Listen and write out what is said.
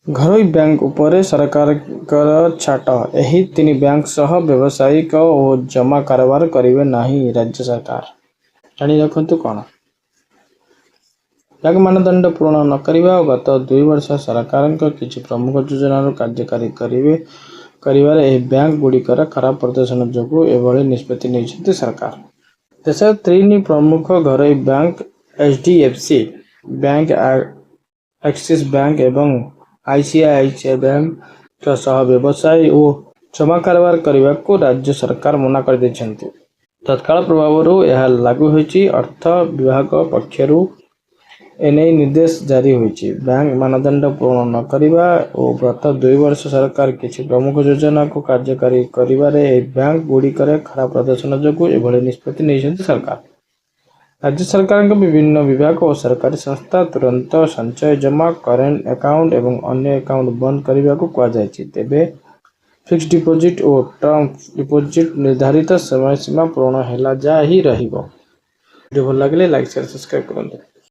घरोई bank उपरे सरकार छाट एही तीन बैंक सह व्यावसायिक और जमा कारोबार करेंगे नहीं राज्य सरकार। जानी रखु कौन बैंक मानदंड पूर्ण न करवा और गत 2 वर्ष सरकार किसी प्रमुख योजन कार्यकारी करिवारे बैंक गुड़िकर खराब प्रदर्शन जो एभली निष्पत्ति नहीं सरकार। देश 3 प्रमुख घरोई bank HDFC bank, Axis bank एवं ICICI बैंक सह व्यवसाय और जमा कारोबार करने को राज्य सरकार मना कर देछन्ति। तत्काल प्रभाव यह लागू होईछि। अर्थ विभाग पक्षरु एने निर्देश जारी होईछि। बैंक मानदंड पूर्ण न करवा और गत 2 वर्ष सरकार किसी प्रमुख योजना को कार्यकारी करिवारे बैंक गुड़िकर खराब प्रदर्शन जो एभली निष्पत्ति नहीं सरकार। राज्य सरकार विभिन्न विभाग और सरकारी संस्था तुरंत संचय जमा करेंट अकाउंट एवं अन्य अकाउंट बंद करने को कहुई। तेबे फिक्स डिपोजिट और टर्म डिपोजिट निर्धारित समय सीमा पूर्ण है जा ही रहिबो। वीडियो भल लगे लाइक शेयर सब्सक्राइब करते।